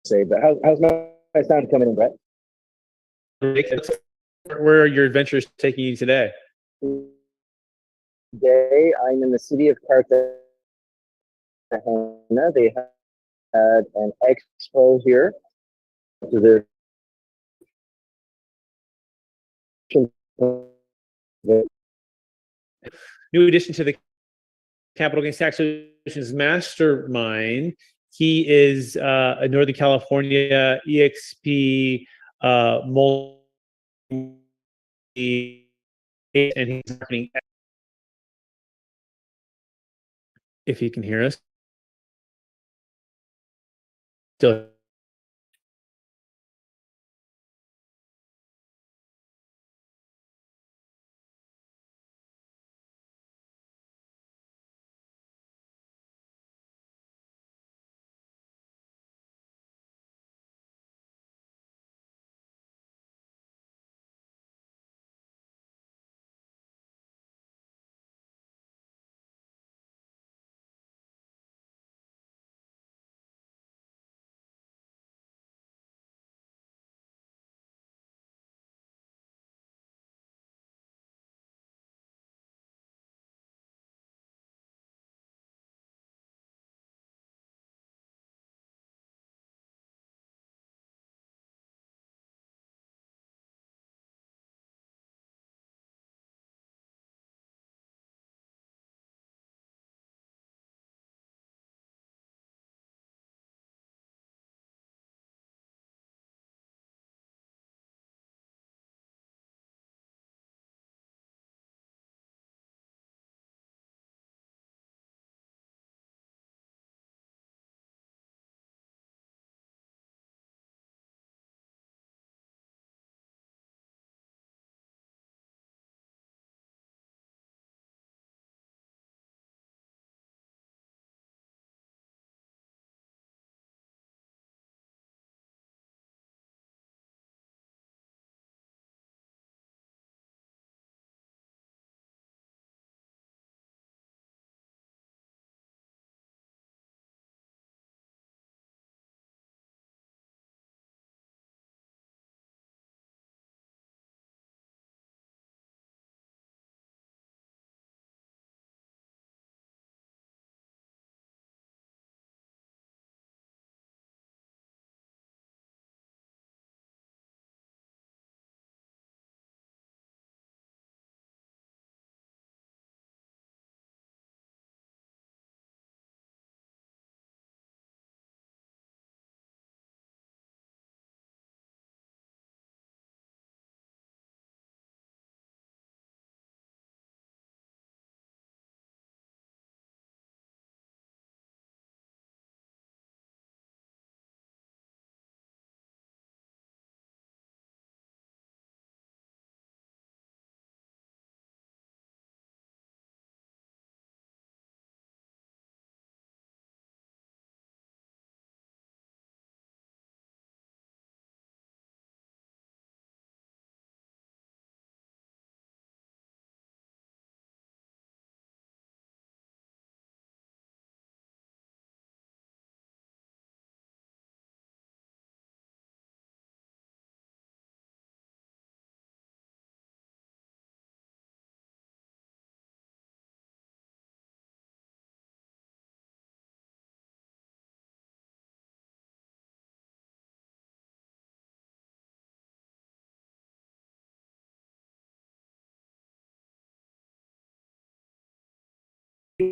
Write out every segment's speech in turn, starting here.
say, but how's my sound coming in, Brett? Where are your adventures taking you today? Today, I'm in the city of Cartagena. They had an expo here. So New addition to the Capital Gains Tax Solutions Mastermind. He is a Northern California EXP multi, and he's marketing. If you can hear us, still.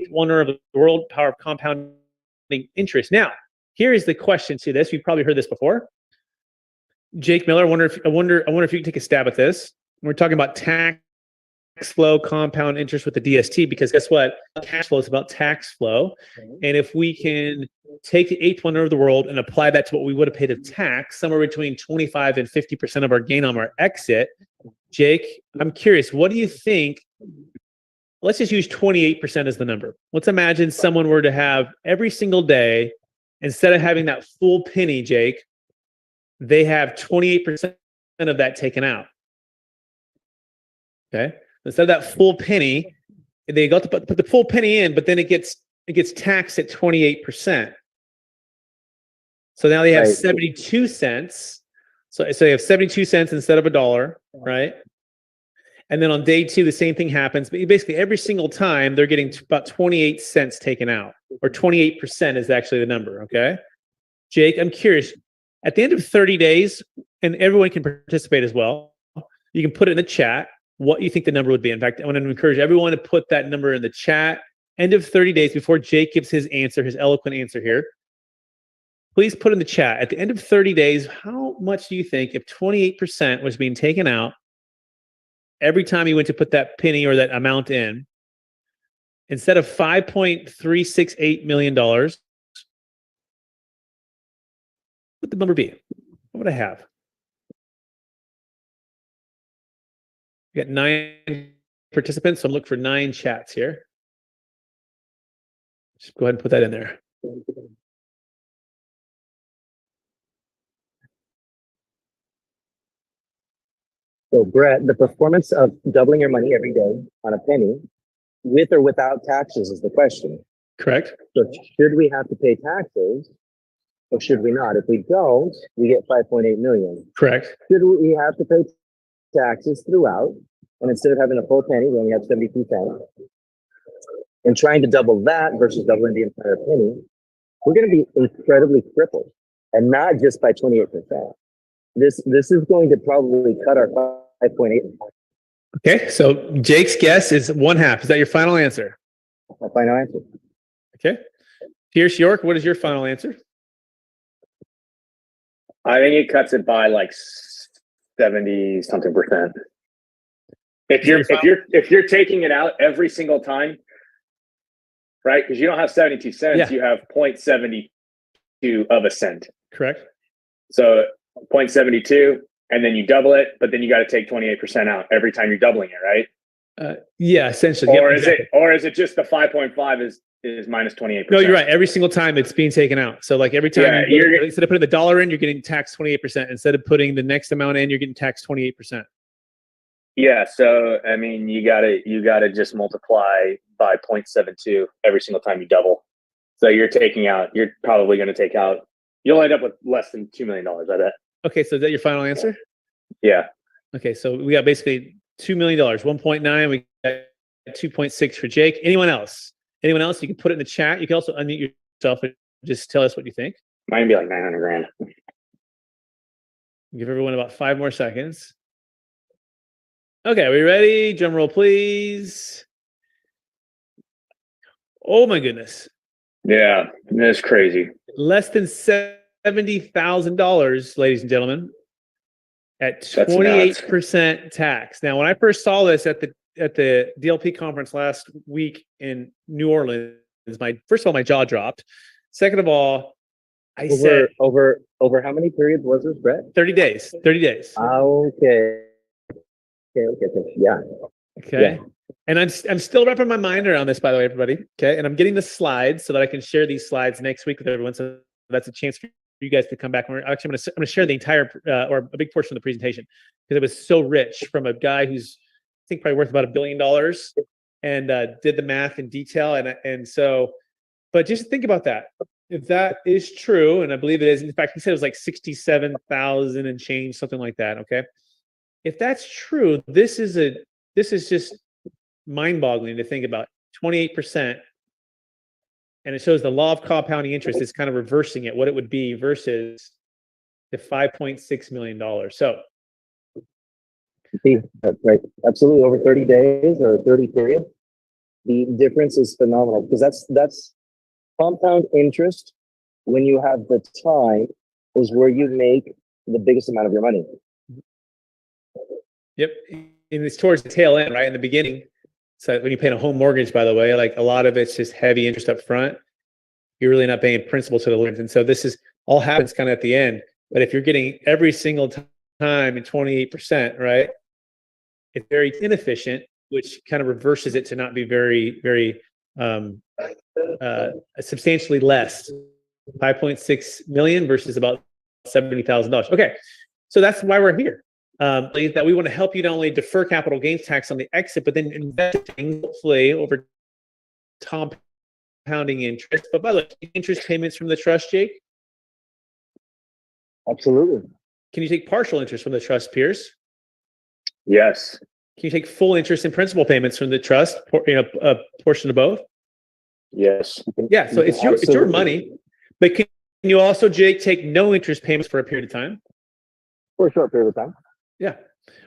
Wonder of the world, power of compounding interest. Now, here is the question to this. You've probably heard this before. Jake Miller, I wonder if you can take a stab at this. We're talking about tax flow, compound interest with the DST, because guess what? Cash flow is about tax flow. And if we can take the eighth wonder of the world and apply that to what we would have paid of tax, somewhere between 25 and 50% of our gain on our exit, Jake, I'm curious, what do you think? Let's just use 28% as the number. Let's imagine someone were to have every single day, instead of having that full penny, Jake, they have 28% of that taken out. Okay. Instead of that full penny, they got to put the full penny in, but then it gets taxed at 28%. So now they have Right. 72 cents. So they have 72 cents instead of $1, right? And then on day 2, the same thing happens. But basically, every single time they're getting about 28 cents taken out, or 28% is actually the number. Okay. Jake, I'm curious. At the end of 30 days, and everyone can participate as well, you can put it in the chat what you think the number would be. In fact, I want to encourage everyone to put that number in the chat. End of 30 days, before Jake gives his answer, his eloquent answer here, please put in the chat. At the end of 30 days, how much do you think, if 28% was being taken out every time you went to put that penny or that amount in, instead of $5.368 million, what would the number be? What would I have? We got 9 participants, so I'm looking for 9 chats here. Just go ahead and put that in there. So Brett, the performance of doubling your money every day on a penny, with or without taxes, is the question. Correct. So should we have to pay taxes, or should we not? If we don't, we get 5.8 million. Correct. Should we have to pay taxes throughout? And instead of having a full penny, we only have 72 cents. And trying to double that versus doubling the entire penny, we're going to be incredibly crippled, and not just by 28%. This is going to probably cut our 5.8. Okay, so Jake's guess is 1/2. Is that your final answer? My final answer. Okay. Pierce York, what is your final answer? I think it cuts it by like 70 something percent. If you're taking it out every single time, right? Because you don't have 72 cents, Yeah. you have 0.72 of a cent. Correct. So 0.72, and then you double it, but then you got to take 28% out every time you're doubling it, right? Yeah, essentially. Or Yep, exactly. is it just the 5.5 is minus 28%? No, you're right. Every single time it's being taken out. So like every time instead of putting the dollar in, you're getting taxed 28%. Instead of putting the next amount in, you're getting taxed 28%. Yeah. So I mean, you gotta just multiply by 0.72 every single time you double. So you're probably going to take out. You'll end up with less than $2 million. I bet. Okay, so is that your final answer? Yeah. Okay, so we got basically $2 million, 1.9. We got 2.6 for Jake. Anyone else? Anyone else? You can put it in the chat. You can also unmute yourself and just tell us what you think. Might be like 900 grand. Give everyone about 5 more seconds. Okay, are we ready? Drum roll, please. Oh my goodness. Yeah, that's crazy. Less than $70,000, ladies and gentlemen, at 28% tax. Now, when I first saw this at the DLP conference last week in New Orleans, first of all, my jaw dropped. Second of all, I said over how many periods was this, Brett? 30 days. 30 days. Okay. Yeah. Okay. Yeah. And I'm still wrapping my mind around this, by the way, everybody. Okay. And I'm getting the slides so that I can share these slides next week with everyone. So that's a chance for you guys to come back. Actually, I'm going to share the entire or a big portion of the presentation because it was so rich from a guy who's I think probably worth about $1 billion and did the math in detail. And so, but just think about that. If that is true, and I believe it is, in fact, he said it was like 67,000 and change, something like that. Okay. If that's true, this is just mind-boggling to think about. 28%, and it shows the law of compounding interest is kind of reversing it, what it would be versus the $5.6 million. So, right, absolutely, over 30 days or 30 period, the difference is phenomenal because that's compound interest. When you have the time, is where you make the biggest amount of your money. Yep, and it's towards the tail end, right? In the beginning. So when you pay a home mortgage, by the way, like a lot of it's just heavy interest up front. You're really not paying principal to the loans. And so this is all happens kind of at the end. But if you're getting every single time in 28%, right? It's very inefficient, which kind of reverses it to not be very, very substantially less. 5.6 million versus about $70,000. Okay. So that's why we're here. That we want to help you not only defer capital gains tax on the exit, but then investing hopefully over compounding interest. But by the way, interest payments from the trust, Jake? Absolutely. Can you take partial interest from the trust, Pierce? Yes. Can you take full interest in principal payments from the trust, a portion of both? Yes. Yeah, so it's your money, but can you also, Jake, take no interest payments for a period of time? For a short period of time. Yeah,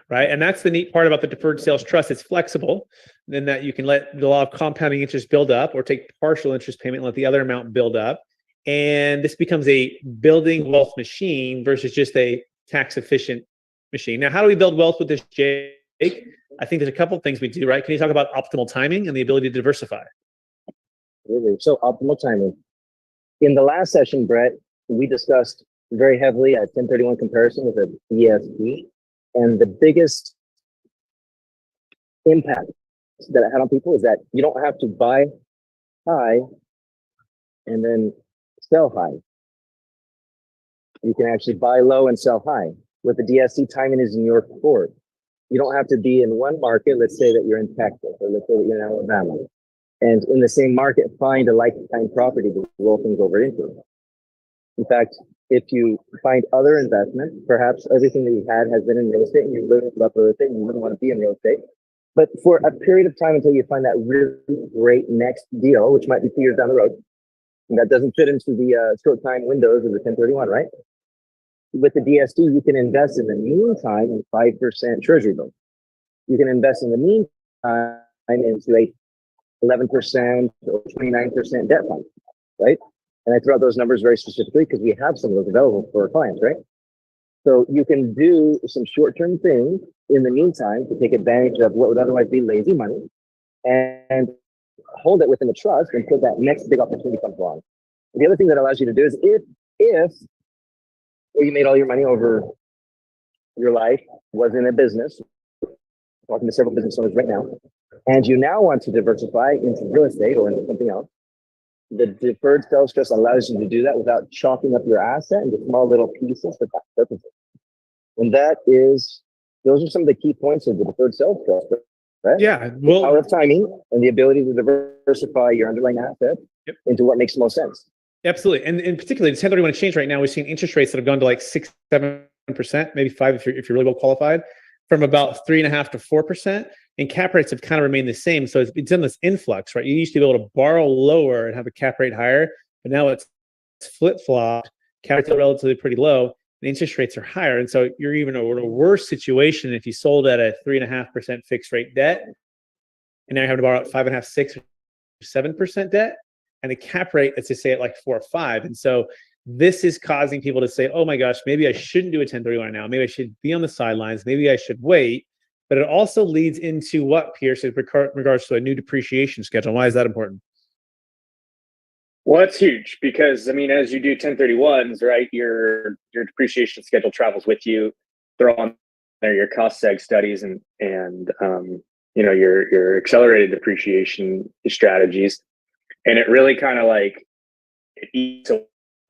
right. And that's the neat part about the deferred sales trust. It's flexible in that you can let the law of compounding interest build up or take partial interest payment and let the other amount build up. And this becomes a building wealth machine versus just a tax efficient machine. Now, how do we build wealth with this, Jake? I think there's a couple of things we do, right? Can you talk about optimal timing and the ability to diversify? Really. So optimal timing. In the last session, Brett, we discussed very heavily a 1031 comparison with a ESP, and the biggest impact that it had on people is that you don't have to buy high and then sell high. You can actually buy low and sell high. With the DST, timing is in your court. You don't have to be in one market. Let's say that you're in Texas, or let's say that you're in Alabama, and in the same market, find a like-kind property to roll things over into. In fact, if you find other investments, perhaps everything that you've had has been in real estate and you really love real estate and you wouldn't want to be in real estate. But for a period of time until you find that really great next deal, which might be 2 years down the road, and that doesn't fit into the short time windows of the 1031, right? With the DST, you can invest in the meantime in 5% treasury bills. You can invest in the meantime into a 11% or 29% debt fund, right? And I throw out those numbers very specifically because we have some of those available for our clients, right? So you can do some short-term things in the meantime to take advantage of what would otherwise be lazy money and hold it within the trust until that next big opportunity comes along. The other thing that allows you to do is if you made all your money over your life, was in a business, talking to several business owners right now, and you now want to diversify into real estate or into something else, the deferred sales trust allows you to do that without chopping up your asset into small little pieces for tax purposes. And those are some of the key points of the deferred sales trust, right? Yeah, the power of timing and the ability to diversify your underlying asset into what makes the most sense. Absolutely. And particularly the 1031 exchange right now, we've seen interest rates that have gone to like 6-7%, maybe 5% if you're really well qualified, from about 3.5% to 4%. And cap rates have kind of remained the same. So it's in this influx, right? You used to be able to borrow lower and have a cap rate higher, but now it's flip-flopped. Cap rates are relatively pretty low, and interest rates are higher. And so you're even in a worse situation if you sold at a 3.5% fixed rate debt, and now you're having to borrow at 5.5%, 6%, 7% debt. And the cap rate, let's just say at like 4 or 5. And so this is causing people to say, oh my gosh, maybe I shouldn't do a 1031 now. Maybe I should be on the sidelines. Maybe I should wait. But it also leads into what, Pierce, in regards to a new depreciation schedule. Why is that important? Well, it's huge because, I mean, as you do 1031s, right, your depreciation schedule travels with you. Throw on there your cost seg studies and your accelerated depreciation strategies. And it really kind of like it eats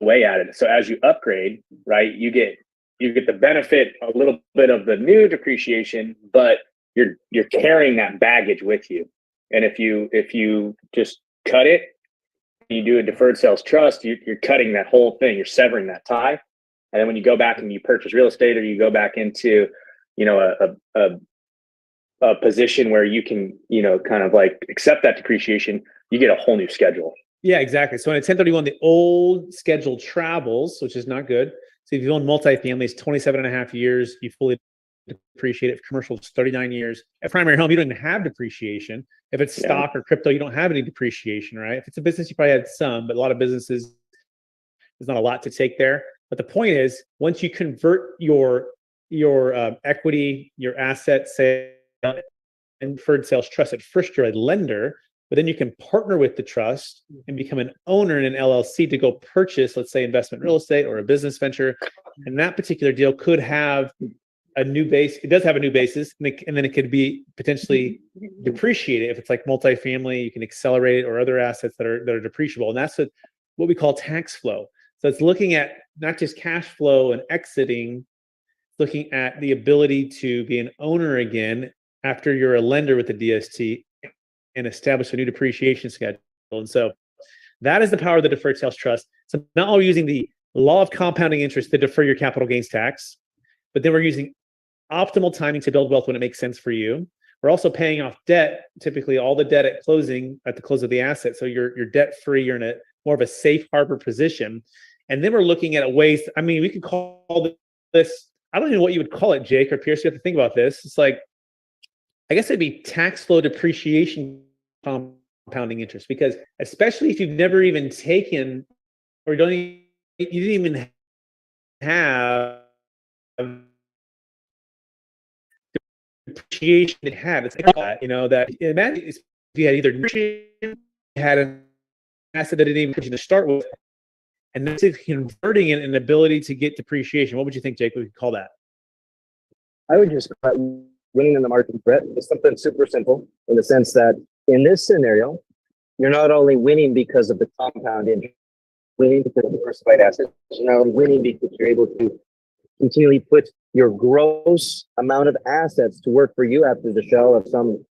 away at it. So as you upgrade, right, you get the benefit a little bit of the new depreciation, but you're carrying that baggage with you. And if you just cut it, you do a deferred sales trust, you're cutting that whole thing, you're severing that tie. And then when you go back and you purchase real estate, or you go back into, a position where you can, kind of like accept that depreciation, you get a whole new schedule. Yeah, exactly. So in a 1031, the old schedule travels, which is not good. So if you own multifamily, it's 27.5 years, you fully depreciate it. If commercial, it's 39 years. At primary home, you don't even have depreciation. If it's stock or crypto, you don't have any depreciation, right? If it's a business, you probably had some, but a lot of businesses, there's not a lot to take there. But the point is, once you convert your equity, your asset sale, and deferred sales trust, at first you're a lender, but then you can partner with the trust and become an owner in an LLC to go purchase, let's say, investment real estate or a business venture. And that particular deal could have a new base. It does have a new basis, and then it could be potentially depreciated. If it's like multifamily, you can accelerate it, or other assets that are depreciable. And that's what we call tax flow. So it's looking at not just cash flow and exiting, looking at the ability to be an owner again after you're a lender with the DST and establish a new depreciation schedule. And so that is the power of the deferred sales trust. So not only using the law of compounding interest to defer your capital gains tax, but then we're using optimal timing to build wealth when it makes sense for you. We're also paying off debt, typically all the debt at closing, at the close of the asset. So you're debt free, you're in a more of a safe harbor position. And then we're looking at ways, I mean, we could call this, I don't even know what you would call it, Jake or Pierce, you have to think about this. It's like, I guess it'd be tax flow depreciation compounding interest, because especially if you've never even taken or you didn't even have depreciation it had. It's like that, that imagine if you had either had an asset that didn't even to start with, and then converting it an ability to get depreciation. What would you think, Jake? We could call that? I would just call it winning in the market, Brett. It's something super simple in the sense that in this scenario, you're not only winning because of the compound interest, winning because of diversified assets, you're not only winning because you're able to continually put your gross amount of assets to work for you after the shell of some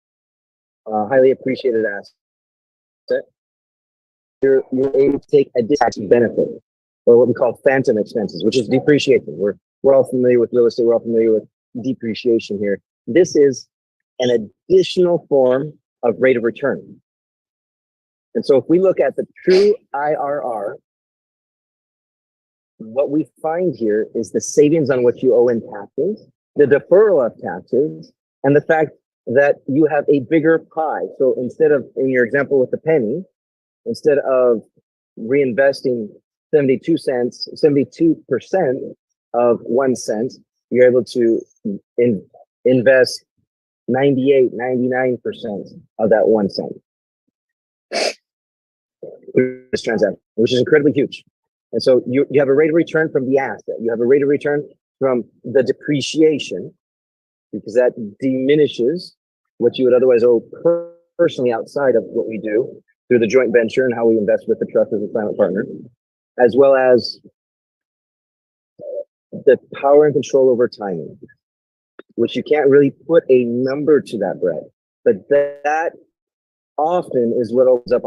highly appreciated asset. You're able to take a tax benefit, or what we call phantom expenses, which is depreciation. We're all familiar with real estate. We're all familiar with depreciation here. This is an additional form of rate of return. And so if we look at the true IRR, what we find here is the savings on what you owe in taxes, the deferral of taxes, and the fact that you have a bigger pie. So instead of, in your example with the penny, instead of reinvesting 72% of 1 cent, you're able to invest 99% of that 1 cent through this transaction, which is incredibly huge. And so you have a rate of return from the asset. You have a rate of return from the depreciation, because that diminishes what you would otherwise owe personally outside of what we do through the joint venture and how we invest with the trust as a silent partner, as well as the power and control over timing, which you can't really put a number to that, Brett. But that often is what opens up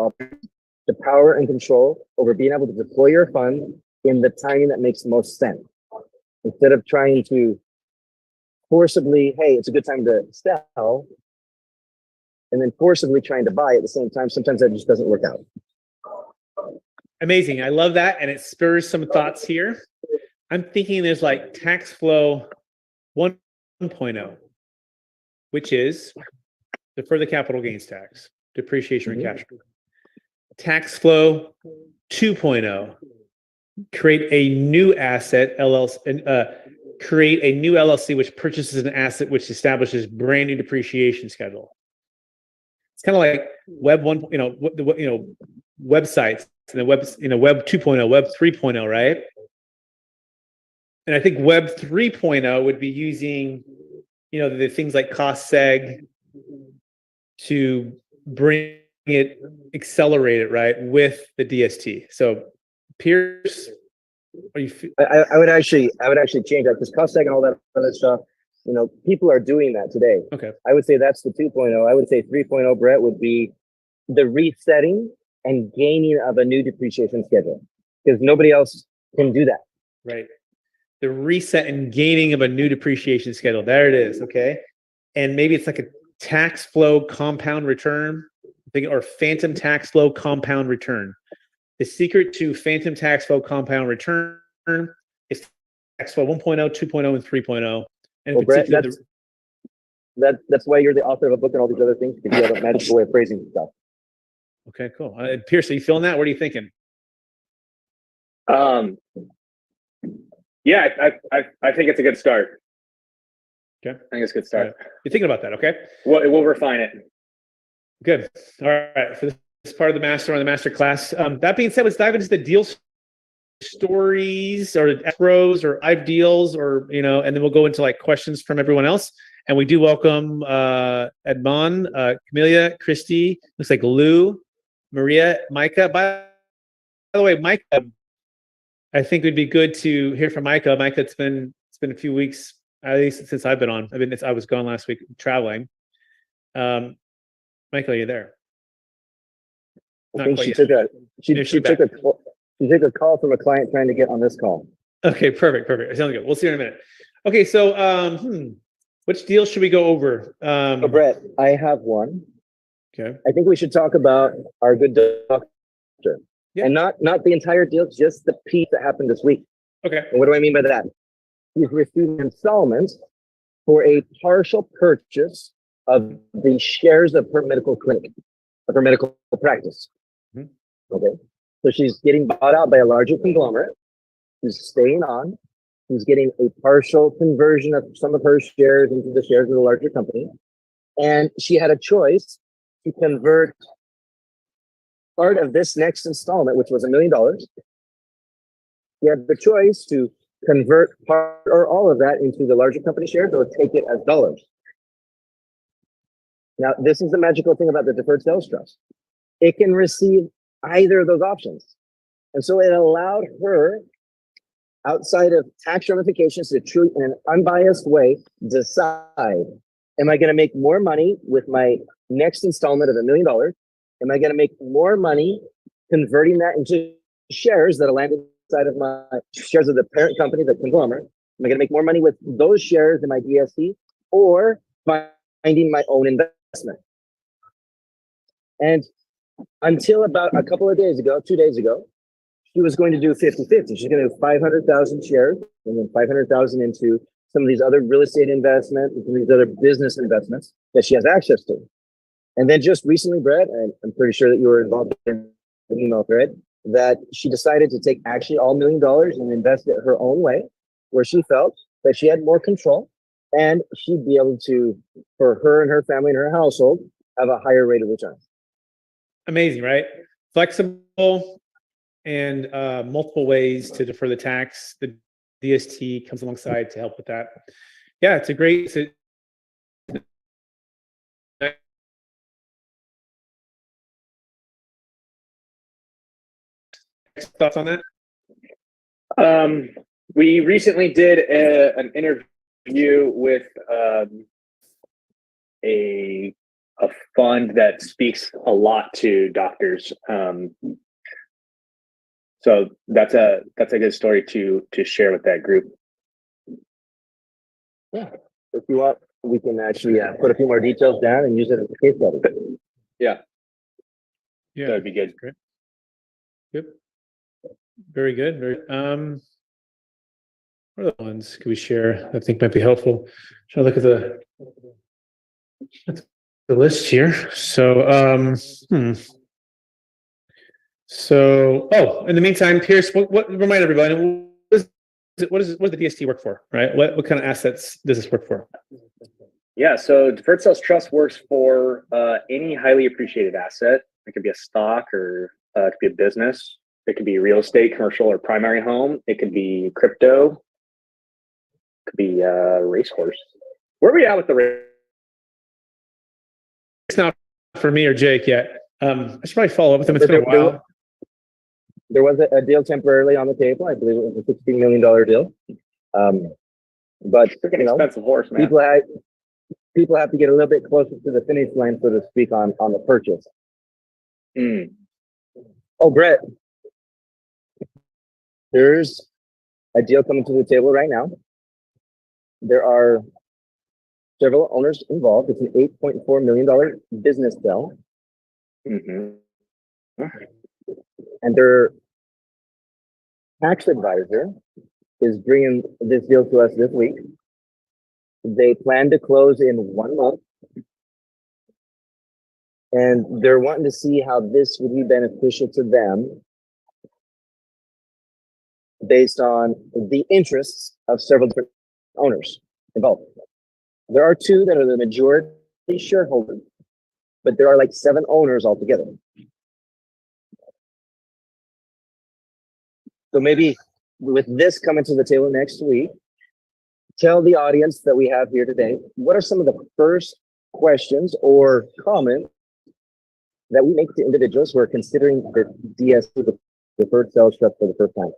the power and control over being able to deploy your fund in the timing that makes the most sense. Instead of trying to forcibly, hey, it's a good time to sell, and then forcibly trying to buy at the same time, sometimes that just doesn't work out. Amazing. I love that. And it spurs some thoughts here. I'm thinking there's like tax flow 1.0, which is defer the capital gains tax, depreciation and cash flow. Tax flow 2.0, create a new asset LLC, create a new LLC which purchases an asset which establishes brand new depreciation schedule. It's kind of like Web 1, websites, and the Web 2.0, Web 3.0, right? And I think Web 3.0 would be using, the things like cost seg to bring it, accelerate it, right, with the DST. So, Pierce, are you? I would actually change that, because cost seg and all that other stuff, people are doing that today. Okay. I would say that's the 2.0. I would say 3.0, Brett, would be the resetting and gaining of a new depreciation schedule, because nobody else can do that. Right. The reset and gaining of a new depreciation schedule. There it is. Okay. And maybe it's like a tax flow compound return, or phantom tax flow compound return. The secret to phantom tax flow compound return is tax flow 1.0, 2.0, and 3.0. And well, Brett, that's why you're the author of a book and all these other things, because you have a magical way of phrasing stuff. Okay, cool. Pierce, are you feeling that? What are you thinking? Yeah, I think it's a good start. Okay. I think it's a good start. Right. You're thinking about that, okay? We'll refine it. Good. All right. For this part of the master class. That being said, let's dive into the deal stories or escrows or live deals, or and then we'll go into like questions from everyone else. And we do welcome Edmond, Camelia, Christy, looks like Lou, Maria, Micah. By the way, Micah, I think it'd be good to hear from Micah. Micah, it's been a few weeks, at least since I've been on. I was gone last week traveling. Michael, are you there? I think she took a You take a call from a client trying to get on this call. Okay, perfect. Sounds good. We'll see you in a minute. Okay, so which deal should we go over? So Brett, I have one. Okay. I think we should talk about our good doctor. Yeah. And not the entire deal, just the piece that happened this week. Okay. And what do I mean by that? He's receiving installments for a partial purchase of the shares of her medical clinic, of her medical practice. Mhm. Okay. So she's getting bought out by a larger conglomerate who's staying on, who's getting a partial conversion of some of her shares into the shares of the larger company. And she had a choice to convert part of this next installment, which was $1 million. You had the choice to convert part or all of that into the larger company shares or take it as dollars. Now, this is the magical thing about the deferred sales trust. It can receive either of those options. And so it allowed her, outside of tax ramifications, to truly, in an unbiased way, decide, am I going to make more money with my next installment of $1 million? Am I going to make more money converting that into shares that'll land inside of my shares of the parent company, the conglomerate? Am I going to make more money with those shares in my DSC or finding my own investment? And until about a couple of days ago, 2 days ago, she was going to do 50-50. She's going to do 500,000 shares and then 500,000 into some of these other real estate investments and some of these other business investments that she has access to. And then just recently, Brett, and I'm pretty sure that you were involved in an email thread, that she decided to take actually all $1 million and invest it her own way, where she felt that she had more control and she'd be able to, for her and her family and her household, have a higher rate of return. Amazing, right? Flexible and multiple ways to defer the tax. The DST comes alongside to help with that. Yeah, it's a great. Thoughts on that? We recently did an interview with a fund that speaks a lot to doctors. So that's a good story to share with that group. Yeah, if you want, we can actually put a few more details down and use it as a case study. Yeah, Yeah, that'd be good. great. Good. Very good. Very. What other ones could we share? I think might be helpful. Try to look at the list here. So, So, in the meantime, Pierce, what remind everybody, what does the DST work for, right? What kind of assets does this work for? Yeah, so deferred sales trust works for any highly appreciated asset. It could be a stock or it could be a business. It could be real estate, commercial, or primary home. It could be crypto. It could be a racehorse. Where are we at with the race? It's not for me or Jake yet. I should probably follow up with him. It's been a while. There was a deal temporarily on the table. I believe it was a $16 million deal. But Freaking expensive horse, man. People have to get a little bit closer to the finish line, so to speak, on the purchase. Mm. Oh, Brett, there's a deal coming to the table right now. There are several owners involved. It's an $8.4 million business sale. Mm-hmm. And their tax advisor is bringing this deal to us this week. They plan to close in 1 month. And they're wanting to see how this would be beneficial to them based on the interests of several different owners involved. There are 2 that are the majority shareholders, but there are like 7 owners altogether. So maybe with this coming to the table next week, tell the audience that we have here today, what are some of the first questions or comments that we make to individuals who are considering the DST, the deferred sales trust, for the first time?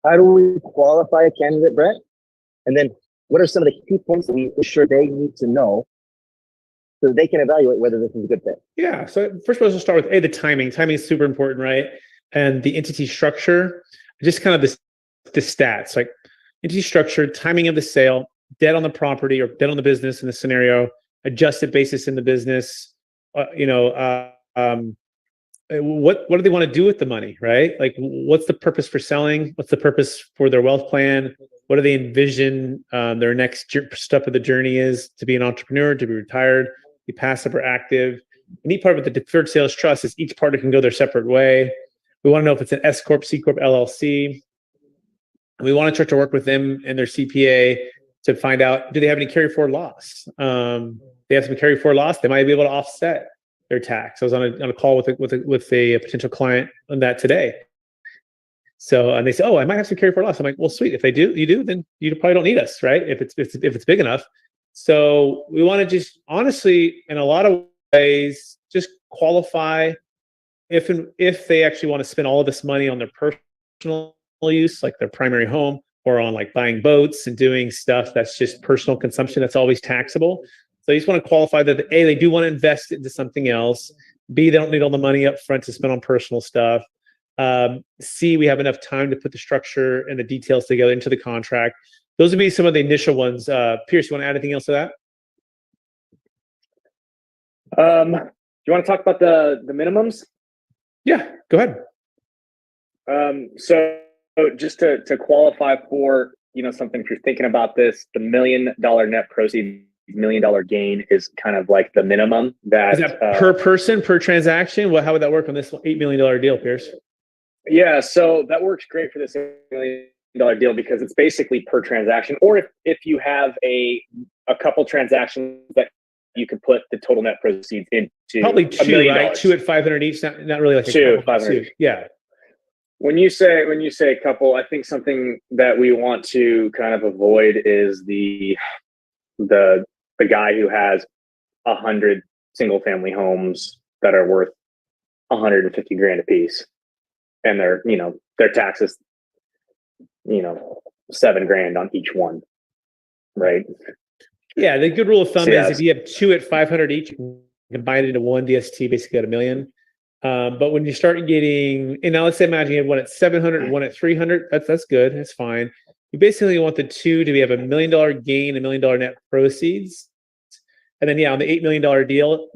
How do we qualify a candidate, Brett? And then what are some of the key points that we ensure they need to know so they can evaluate whether this is a good fit. Yeah. So first of all, let's start with the timing. Timing is super important, right? And the entity structure, just kind of the stats, like entity structure, timing of the sale, debt on the property or debt on the business in the scenario, adjusted basis in the business. What do they want to do with the money, right? Like, what's the purpose for selling? What's the purpose for their wealth plan? What do they envision their next step of the journey is? To be an entrepreneur, to be retired, be passive or active. The neat part with the deferred sales trust is each party can go their separate way. We want to know if it's an S corp, C corp, LLC. We want to start to work with them and their CPA to find out, do they have any carry forward loss? They have some carry forward loss. They might be able to offset their tax. I was on a call with a potential client on that today. So, and they say, "Oh, I might have some carry forward loss." I'm like, "Well, sweet. If you do, then you probably don't need us, right? If it's big enough." So we want to just honestly, in a lot of ways, just qualify if they actually want to spend all of this money on their personal use, like their primary home, or on like buying boats and doing stuff that's just personal consumption that's always taxable. So you just want to qualify that A, they do want to invest into something else. B, they don't need all the money up front to spend on personal stuff. C, we have enough time to put the structure and the details together into the contract. Those would be some of the initial ones. Pierce, you want to add anything else to that? Do you want to talk about the minimums? Yeah, go ahead. So just to qualify for, something, if you're thinking about this, the $1 million net proceeds, $1 million gain is kind of like the minimum that is that per person, per transaction. How would that work on this $8 million deal, Pierce? Yeah, so that works great for this $8 million deal because it's basically per transaction. Or if you have a couple transactions that you could put the total net proceeds into, probably two, $1 million. right? Two at 500 each. Not really like two 500. Yeah. When you say a couple, I think something that we want to kind of avoid is the guy who has 100 single family homes that are worth 150 grand a piece, and their taxes, $7 grand on each one, right? Yeah, the good rule of thumb is if you have two at 500 each, you can combine it into one DST, basically at $1 million. But when you start getting, and now let's say imagine you have one at 700 and one at 300, that's good, that's fine. You basically want the two to have $1 million gain, $1 million net proceeds. And then, on the $8 million deal,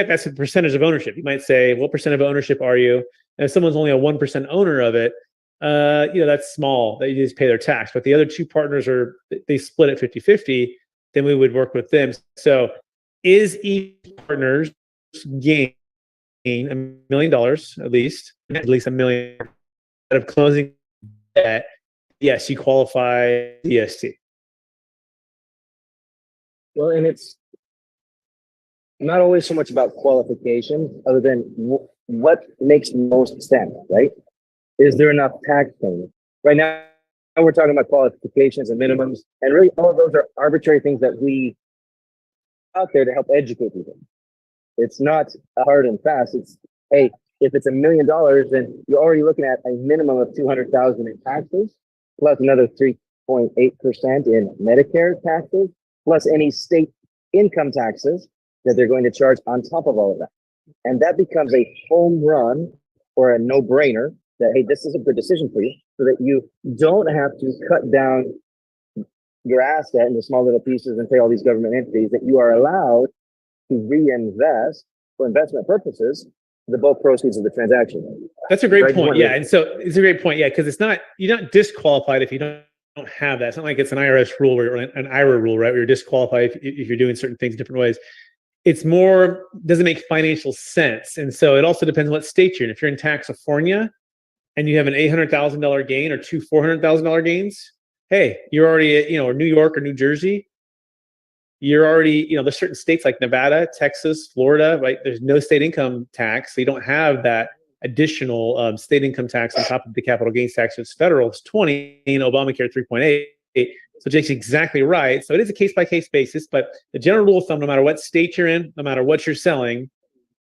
that's a percentage of ownership. You might say, what percent of ownership are you? And if someone's only a 1% owner of it, that's small, that you just pay their tax. But the other two partners they split it 50-50, then we would work with them. So is each partner's gain $1 million at least $1 million of closing debt? Yes, you qualify DST. Well, and it's not always so much about qualification, other than what makes most sense, right? Is there enough tax payment? Right now, we're talking about qualifications and minimums, and really all of those are arbitrary things that we out there to help educate people. It's not hard and fast. It's, hey, if it's $1 million, then you're already looking at a minimum of $200,000 in taxes, plus another 3.8% in Medicare taxes, plus any state income taxes that they're going to charge on top of all of that. And that becomes a home run or a no-brainer that, hey, this is a good decision for you, so that you don't have to cut down your asset into small little pieces and pay all these government entities, that you are allowed to reinvest for investment purposes the bulk proceeds of the transaction. That's a great point. Yeah. And so it's a great point. Yeah. Because you're not disqualified if you don't have that. It's not like it's an IRS rule or an IRA rule, right? Where you're disqualified if you're doing certain things different ways. It's more, doesn't make financial sense. And so it also depends on what state you're in. If you're in California and you have an $800,000 gain or two $400,000 gains, hey, you're already at, or New York or New Jersey, you're already, there's certain states like Nevada, Texas, Florida, right? There's no state income tax. So you don't have that additional state income tax on top of the capital gains tax. It's federal, it's 20, Obamacare 3.8. So Jake's exactly right. So it is a case-by-case basis, but the general rule of thumb, no matter what state you're in, no matter what you're selling,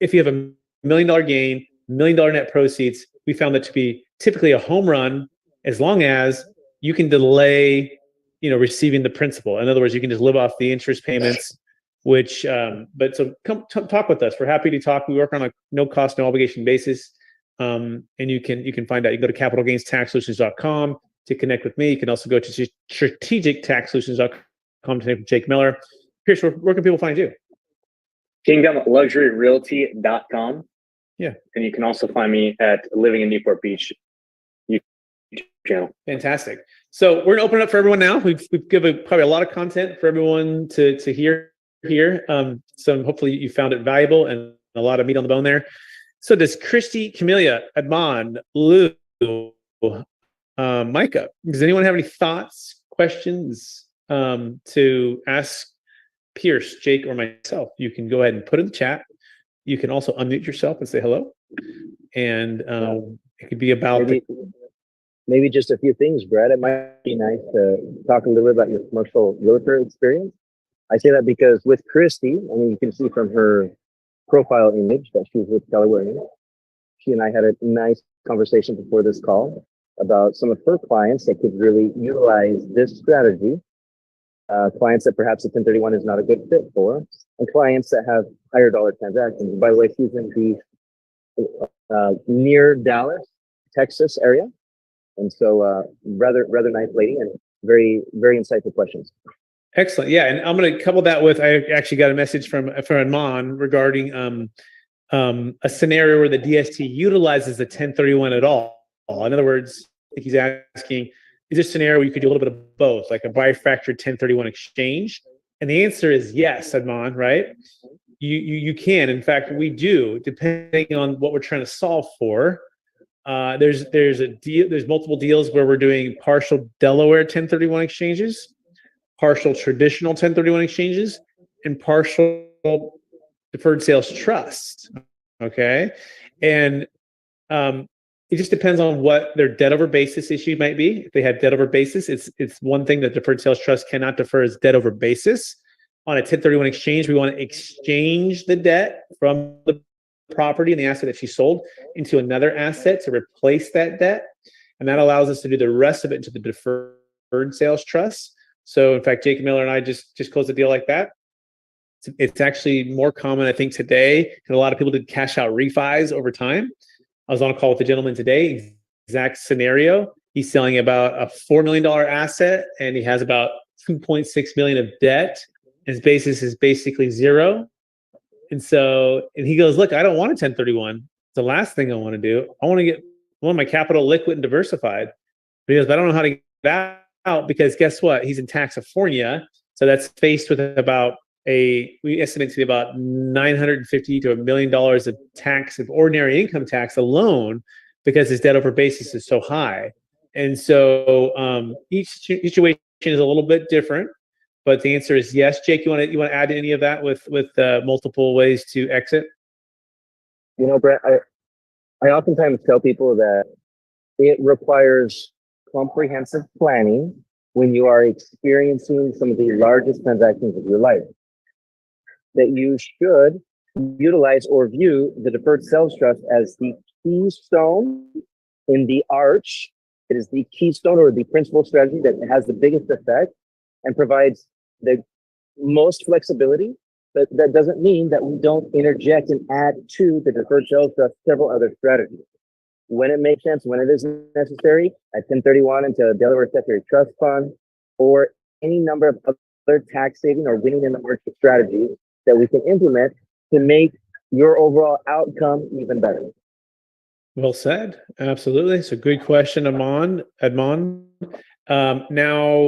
if you have $1 million gain, $1 million net proceeds, we found that to be typically a home run, as long as you can delay, receiving the principal. In other words, you can just live off the interest payments which, but so come talk with us. We're happy to talk. We work on a no cost, no obligation basis. And you can find out. You go to capitalgainstaxsolutions.com to connect with me. You can also go to strategictaxsolutions.com to connect with Jake Miller. Pierce, where can people find you? KingdomLuxuryRealty.com. Yeah. And you can also find me at Living in Newport Beach YouTube channel. Fantastic. So we're gonna open it up for everyone now. We've given probably a lot of content for everyone to hear here. So hopefully you found it valuable and a lot of meat on the bone there. So does Christy, Camelia, Adman, Lou, Micah, does anyone have any thoughts, questions to ask Pierce, Jake, or myself? You can go ahead and put in the chat. You can also unmute yourself and say hello. And it could be about maybe just a few things, Brett. It might be nice to talk a little bit about your commercial realtor experience. I say that because with Christy, I mean, you can see from her profile image that she's with Keller Williams. She and I had a nice conversation before this call about some of her clients that could really utilize this strategy. Clients that perhaps a 1031 is not a good fit for, and clients that have higher dollar transactions. By the way, she's in the near Dallas, Texas area. And so rather nice lady and very, very insightful questions. Excellent. Yeah. And I'm going to couple that with, I actually got a message from Adman regarding a scenario where the DST utilizes the 1031 at all. In other words, I think he's asking, is there a scenario where you could do a little bit of both, like a bifractured 1031 exchange? And the answer is yes, Adman, right? You can. In fact, we do, depending on what we're trying to solve for. There's multiple deals where we're doing partial Delaware 1031 exchanges, partial traditional 1031 exchanges, and partial deferred sales trust. Okay. And it just depends on what their debt over basis issue might be. If they have debt over basis, it's one thing that deferred sales trust cannot defer is debt over basis. On a 1031 exchange, we want to exchange the debt from the property and the asset that she sold into another asset to replace that debt. And that allows us to do the rest of it into the deferred sales trust. So in fact, Jake Miller and I just closed a deal like that. It's actually more common, I think, today, because a lot of people did cash out refis over time. I was on a call with a gentleman today, exact scenario. He's selling about a $4 million asset and he has about 2.6 million of debt. His basis is basically zero. And he goes, look, I don't want a 1031. The last thing I want to do, I want my capital liquid and diversified. But he goes, but I don't know how to get that out because guess what? He's in Tax-California. So that's faced with we estimate to be about $950 to $1 million of tax, of ordinary income tax alone, because his debt over basis is so high. And so each situation is a little bit different. But the answer is yes. Jake, you want to add any of that with multiple ways to exit? You know, Brett, I oftentimes tell people that it requires comprehensive planning when you are experiencing some of the largest transactions of your life. That you should utilize or view the deferred sales trust as the keystone in the arch. It is the keystone or the principal strategy that has the biggest effect and provides the most flexibility, but that doesn't mean that we don't interject and add to the deferred sales trust several other strategies. When it makes sense, when it is necessary, at 1031 into a Delaware Statutory Trust Fund, or any number of other tax saving or winning in the market strategies that we can implement to make your overall outcome even better. Well said. Absolutely. It's a good question, Adman. Now,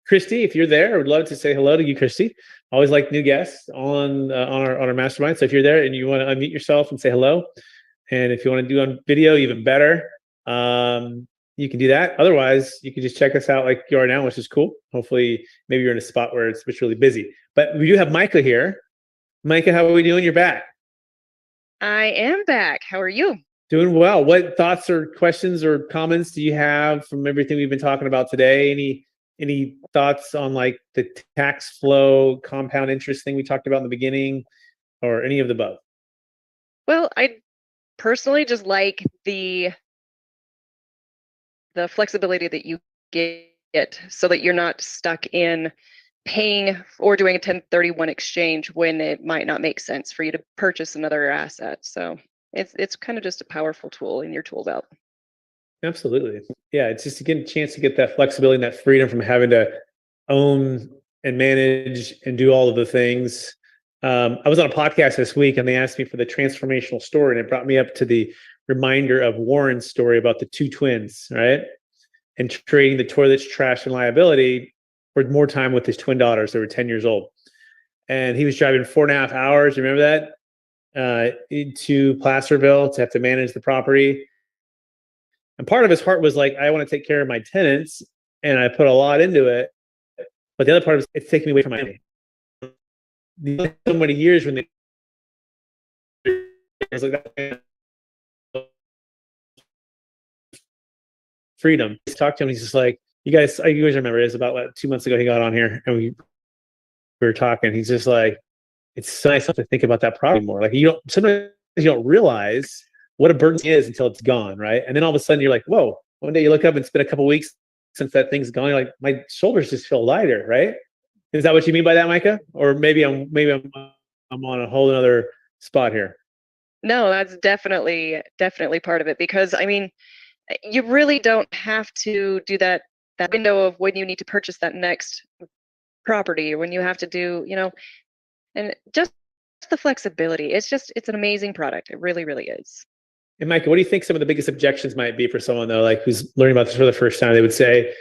Christy, if you're there, I would love to say hello to you, Christy. I always like new guests on our mastermind. So if you're there and you want to unmute yourself and say hello, and if you want to do on video, even better, you can do that. Otherwise, you can just check us out like you are now, which is cool. Hopefully, maybe you're in a spot where it's really busy. But we do have Micah here. Micah, how are we doing? You're back. I am back. How are you? Doing well. What thoughts or questions or comments do you have from everything we've been talking about today? Any thoughts on like the tax flow, compound interest thing we talked about in the beginning, or any of the above? Well, I personally just like the flexibility that you get so that you're not stuck in paying or doing a 1031 exchange when it might not make sense for you to purchase another asset. So it's kind of just a powerful tool in your tool belt. Absolutely. Yeah. It's just to get a chance to get that flexibility and that freedom from having to own and manage and do all of the things. I was on a podcast this week and they asked me for the transformational story, and it brought me up to the reminder of Warren's story about the two twins, right? And trading the toilets, trash, and liability for more time with his twin daughters. They were 10 years old. And he was driving 4.5 hours, remember that? Into Placerville to have to manage the property. And part of his heart was like, I want to take care of my tenants, and I put a lot into it. But the other part is it's taking me away from my family. So many years when they was like that freedom. He talked to him. He's just like, you guys remember it was about what, 2 months ago he got on here and we were talking. He's just like, it's so nice to think about that problem more. Like sometimes you don't realize what a burden is until it's gone, right? And then all of a sudden you're like, whoa. One day you look up and it's been a couple of weeks since that thing's gone. You're like, my shoulders just feel lighter, right? Is that what you mean by that, Micah? Or maybe I'm on a whole other spot here. No, that's definitely part of it, because I mean, you really don't have to do that window of when you need to purchase that next property, or when you have to do, and just the flexibility. It's an amazing product. It really, really is. And Micah, what do you think some of the biggest objections might be for someone though, like who's learning about this for the first time? They would say,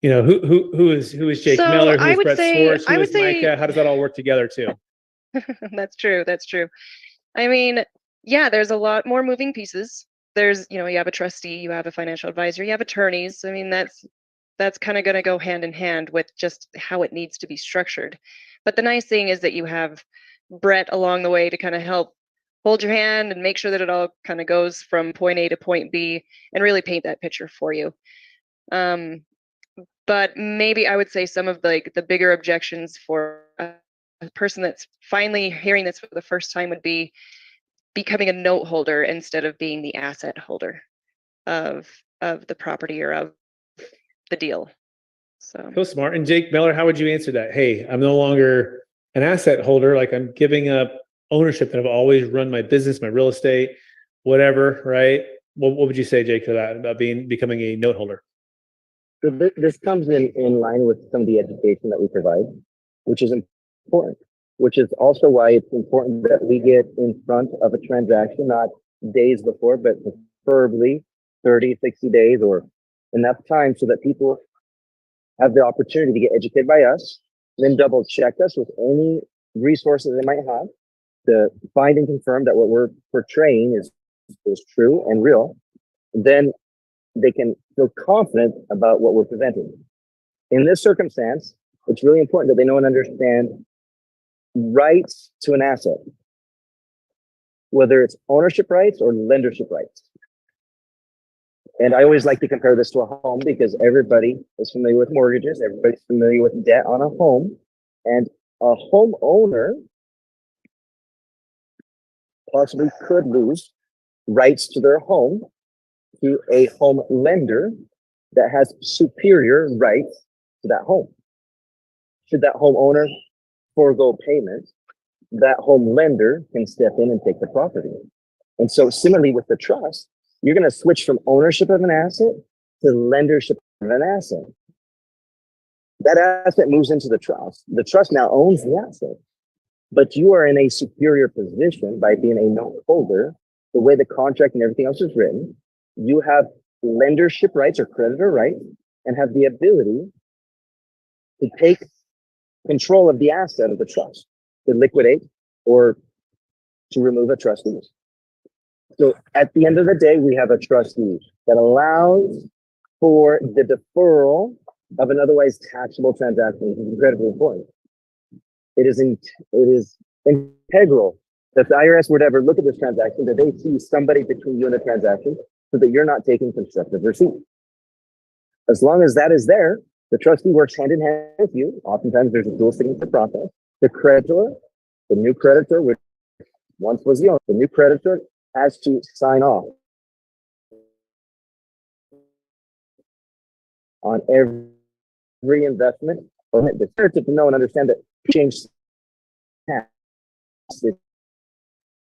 who is Jake Miller? Who is Brett Swartz? Who is Micah? How does that all work together too? That's true. I mean, yeah, there's a lot more moving pieces. There's, you have a trustee, you have a financial advisor, you have attorneys. I mean, that's kind of going to go hand in hand with just how it needs to be structured. But the nice thing is that you have Brett along the way to kind of help hold your hand and make sure that it all kind of goes from point A to point B and really paint that picture for you. But maybe I would say some of the bigger objections for a person that's finally hearing this for the first time would be becoming a note holder instead of being the asset holder of the property or of the deal. So smart. And Jake Miller, how would you answer that? Hey, I'm no longer an asset holder. Like I'm giving up ownership that I've always run my business, my real estate, whatever, right? What would you say, Jake, for that about becoming a note holder? So this comes in line with some of the education that we provide, which is important, which is also why it's important that we get in front of a transaction, not days before, but preferably 30, 60 days or enough time so that people have the opportunity to get educated by us, then double check us with any resources they might have to find and confirm that what we're portraying is true and real. Then they can feel confident about what we're presenting. In this circumstance, it's really important that they know and understand rights to an asset, whether it's ownership rights or lendership rights. And I always like to compare this to a home because everybody is familiar with mortgages. Everybody's familiar with debt on a home. And a homeowner possibly could lose rights to their home to a home lender that has superior rights to that home. Should that homeowner forego payment, that home lender can step in and take the property. And so similarly with the trust, you're going to switch from ownership of an asset to lendership of an asset. That asset moves into the trust. The trust now owns the asset, but you are in a superior position by being a note holder. The way the contract and everything else is written, you have lendership rights or creditor rights and have the ability to take control of the asset of the trust, to liquidate or to remove a trustee. So at the end of the day, we have a trustee that allows for the deferral of an otherwise taxable transaction, which is incredibly important. It is integral that the IRS would ever look at this transaction, that they see somebody between you and the transaction so that you're not taking constructive receipt. As long as that is there, the trustee works hand in hand with you. Oftentimes there's a dual signature process. The creditor, the new creditor, which once was the owner, the new creditor has to sign off on every investment the narrative to know and understand that change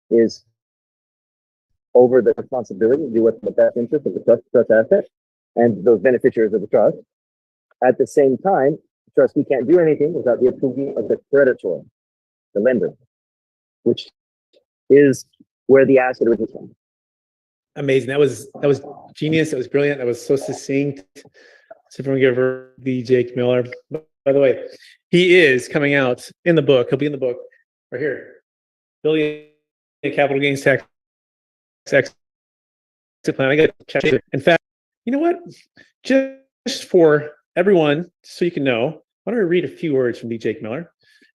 is over the responsibility to do what's in the best interest of the trust asset and those beneficiaries of the trust. At the same time, the trustee can't do anything without the approval of the creditor, the lender, which is where the asset originates from. Amazing. That was genius. That was brilliant. That was so succinct. So if we give her the Jake Miller. By the way, he is coming out in the book. He'll be in the book right here. Billion capital gains tax exit plan. I got to check it. In fact, you know what? Just for everyone, so you can know, why don't I read a few words from the Jake Miller?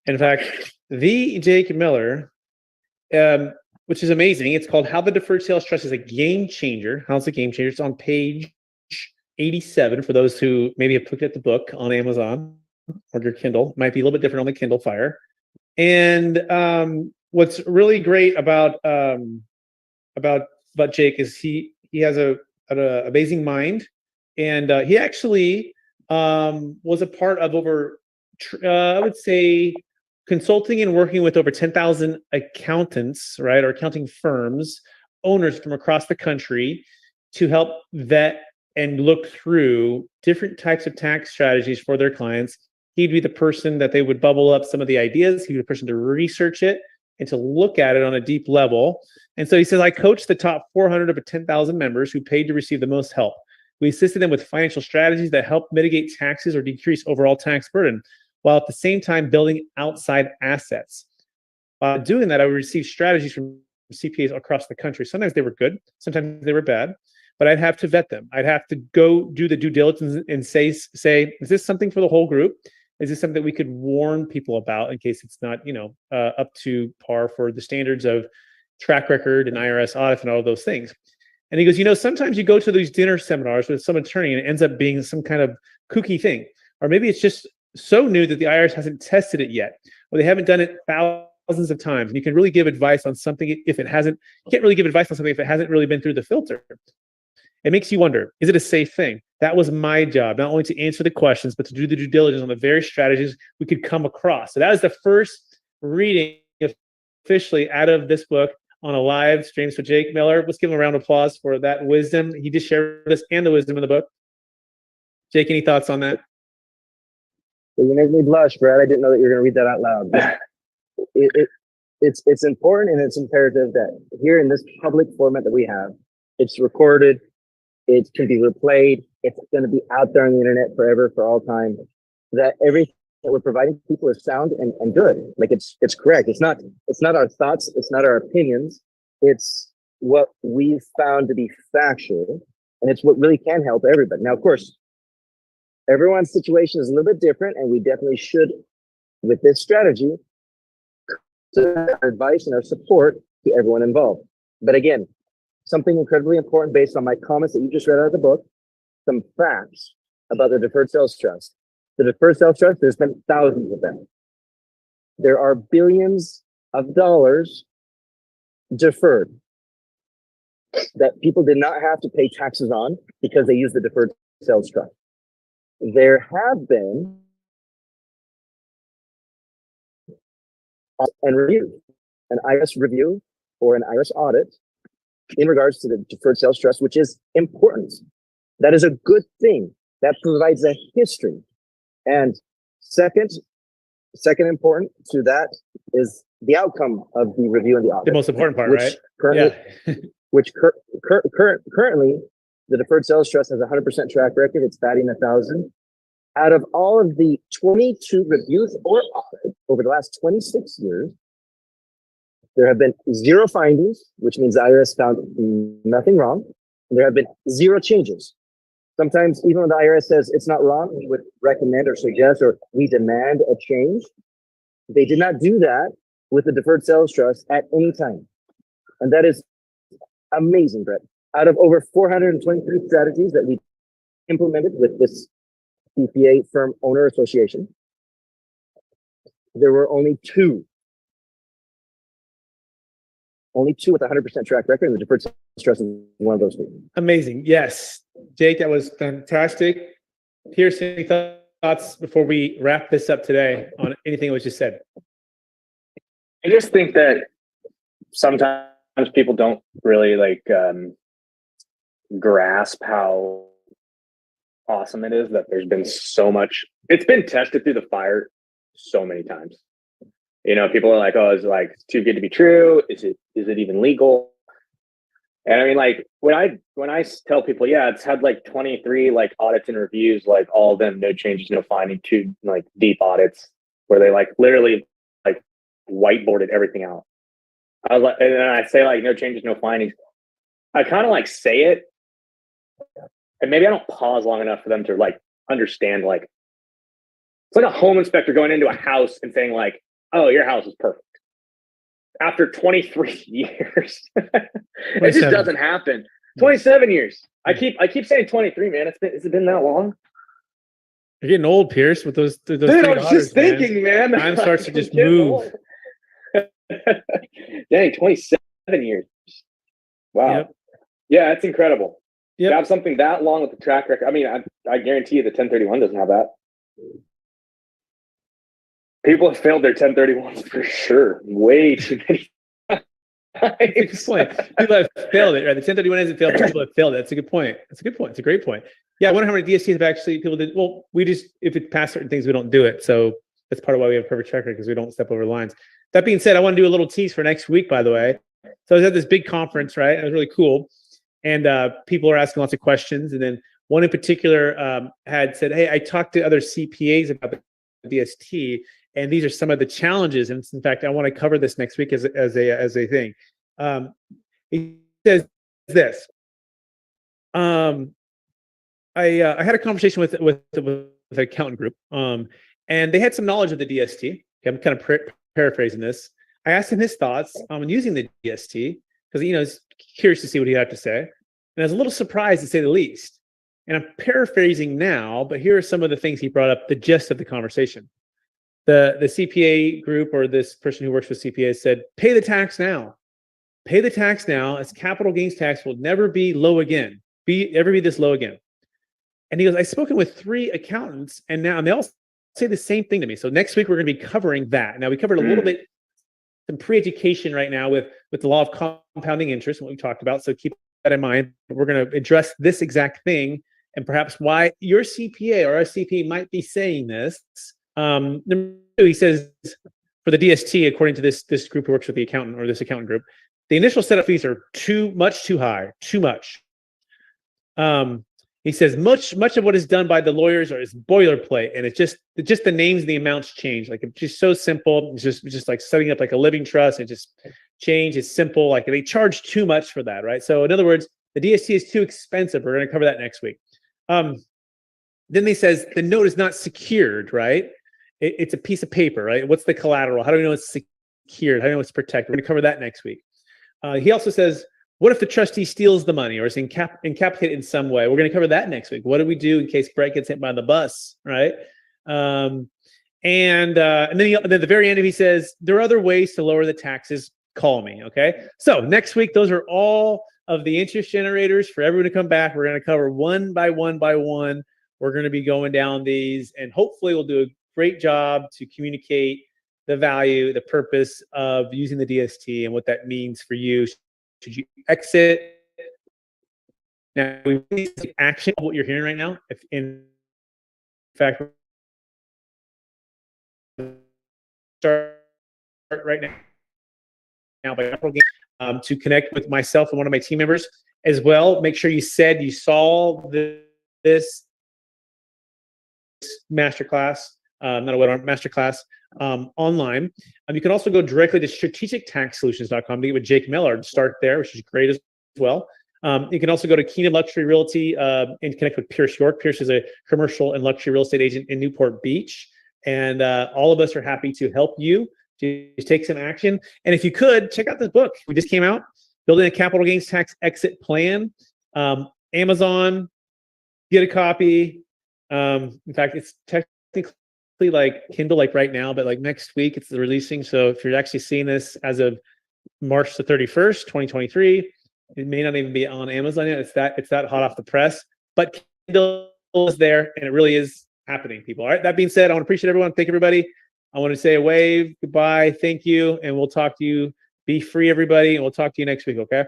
In fact, the Jake Miller, which is amazing. It's called How the Deferred Sales Trust is a Game Changer. How it's a game changer. It's on page 87 for those who maybe have looked at the book on Amazon or your Kindle. Might be a little bit different on the Kindle Fire. And what's really great about Jake is he has an amazing mind, and he actually was a part of over I would say consulting and working with over 10,000 accountants, right, or accounting firms, owners from across the country to help vet and look through different types of tax strategies for their clients. He'd be the person that they would bubble up some of the ideas. He'd be the person to research it and to look at it on a deep level. And so he says, I coached the top 400 of 10,000 members who paid to receive the most help. We assisted them with financial strategies that help mitigate taxes or decrease overall tax burden, while at the same time building outside assets. By doing that, I would receive strategies from CPAs across the country. Sometimes they were good, sometimes they were bad, but I'd have to vet them. I'd have to go do the due diligence and say, is this something for the whole group? Is this something that we could warn people about in case it's not, up to par for the standards of track record and IRS audit and all of those things? And he goes, sometimes you go to these dinner seminars with some attorney and it ends up being some kind of kooky thing. Or maybe it's just so new that the IRS hasn't tested it yet, or they haven't done it thousands of times. And you can really give advice on something if it hasn't, you can't really give advice on something if it hasn't really been through the filter. It makes you wonder, is it a safe thing? That was my job, not only to answer the questions, but to do the due diligence on the various strategies we could come across. So that was the first reading officially out of this book on a live stream. So Jake Miller, let's give him a round of applause for that wisdom. He just shared with us and the wisdom in the book. Jake, any thoughts on that? You make me blush, Brad. I didn't know that you were going to read that out loud. It's important and it's imperative that here in this public format that we have, it's recorded, it can be replayed, it's going to be out there on the internet forever, for all time, that everything that we're providing people is sound and good. Like it's correct. It's not our thoughts, it's not our opinions, it's what we've found to be factual, and it's what really can help everybody. Now, of course, everyone's situation is a little bit different, and we definitely should, with this strategy, our advice and our support to everyone involved. But again, something incredibly important based on my comments that you just read out of the book, some facts about the deferred sales trust. The deferred sales trust, there's been thousands of them. There are billions of dollars deferred that people did not have to pay taxes on because they used the deferred sales trust. There have been an IRS review or an IRS audit in regards to the deferred sales trust, which is important. That is a good thing. That provides a history. And second important to that is the outcome of the review and the audit. The most important part, right? Currently, the deferred sales trust has a 100% track record. It's batting 1,000. Out of all of the 22 reviews or audits over the last 26 years, there have been 0 findings, which means the IRS found nothing wrong. And there have been 0 changes. Sometimes, even when the IRS says it's not wrong, we would recommend or suggest or we demand a change. They did not do that with the deferred sales trust at any time. And that is amazing, Brett. Out of over 423 strategies that we implemented with this CPA firm owner association, there were only 2 with 100% track record, and the deferred sales trust is one of those 2. Amazing. Yes. Jake, that was fantastic. Pierce, any thoughts thoughts before we wrap this up today on anything that was just said? I just think that sometimes people don't really grasp how awesome it is that there's been so much. It's been tested through the fire so many times. People are like, "Oh, is it like too good to be true? Is it even legal?" And I mean, like when I tell people, yeah, it's had like 23 like audits and reviews, like all of them, no changes, no finding, 2 like deep audits where they like literally like whiteboarded everything out. I was like, and then I say like no changes, no findings. I kind of like say it, and maybe I don't pause long enough for them to like understand. Like it's like a home inspector going into a house and saying like, "Oh, your house is perfect." After 23 years, it just doesn't happen. 27 years. I keep saying 23, man. Has it been that long? You're getting old, Pierce, with those Dude, I was just thinking, man. Time starts to just move. Dang, 27 years. Wow. Yep. Yeah, that's incredible. Yep. To have something that long with the track record. I mean, I guarantee you the 1031 doesn't have that. People have failed their 1031s for sure. Way too many times. That's a good point. People have failed it, right? The 1031 hasn't failed, but people have failed it. That's a good point. That's a good point. It's a great point. Yeah, I wonder how many DSTs have actually people did. Well, we just, if it passed certain things, we don't do it. So that's part of why we have a perfect track record, because we don't step over lines. That being said, I want to do a little tease for next week, by the way. So I was at this big conference, right? It was really cool. And people are asking lots of questions. And then one in particular had said, "Hey, I talked to other CPAs about the DST, and these are some of the challenges." And in fact, I want to cover this next week as a thing. He says this. I had a conversation with the accountant group, and they had some knowledge of the DST. Okay, I'm kind of paraphrasing this. I asked him his thoughts on using the DST because he's curious to see what he had to say, and I was a little surprised to say the least. And I'm paraphrasing now, but here are some of the things he brought up, the gist of the conversation. The CPA group, or this person who works with CPAs, said, "Pay the tax now. Pay the tax now, as capital gains tax will never be low again. Ever be this low again." And he goes, "I've spoken with 3 accountants, and they all say the same thing to me." So next week we're going to be covering that. Now we covered a little bit some pre-education right now with the law of compounding interest, what we talked about. So keep that in mind. But we're going to address this exact thing, and perhaps why your CPA or our CPA might be saying this. Number 2, he says, for the DST, according to this group who works with the accountant, or this accountant group, the initial setup fees are too high, too much. He says much of what is done by the lawyers is boilerplate, and it's just the names and the amounts change. Like, it's just so simple. It's just like setting up like a living trust. It just change. It's simple. Like, they charge too much for that, right? So in other words, the DST is too expensive. We're going to cover that next week. Then he says the note is not secured, right? It's a piece of paper, right? What's the collateral? How do we know it's secured? How do we know it's protected? We're going to cover that next week. He also says, what if the trustee steals the money or is incapacitated in some way? We're going to cover that next week. What do we do in case Brett gets hit by the bus, right? And then at the very end, he says, there are other ways to lower the taxes. Call me, okay? So next week, those are all of the interest generators for everyone to come back. We're going to cover one by one by one. We're going to be going down these, and hopefully we'll do a great job to communicate the value, the purpose of using the DST and what that means for you. Should you exit? Now, we need to take action of what you're hearing right now. If in fact, start right now by to connect with myself and one of my team members as well. Make sure you said you saw this masterclass, not a webinar, masterclass online. You can also go directly to strategictaxsolutions.com to get with Jake Miller and start there, which is great as well. You can also go to Keenan Luxury Realty and connect with Pierce York. Pierce is a commercial and luxury real estate agent in Newport Beach. And all of us are happy to help you to take some action. And if you could, check out this book. We just came out, Building a Capital Gains Tax Exit Plan. Amazon, get a copy. In fact, it's technically like Kindle, like right now, but like next week it's releasing. So if you're actually seeing this as of March the 31st, 2023, it may not even be on Amazon yet. It's that hot off the press, but Kindle is there, and it really is happening, people. All right. That being said, I want to appreciate everyone. Thank everybody. I want to say a wave, goodbye, thank you, and we'll talk to you. Be free, everybody, and we'll talk to you next week. Okay.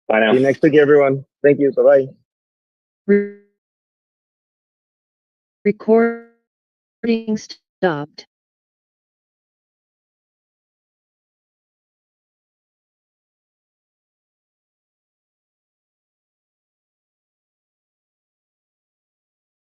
Bye now. See you next week, everyone. Thank you. Bye bye. Recording stopped.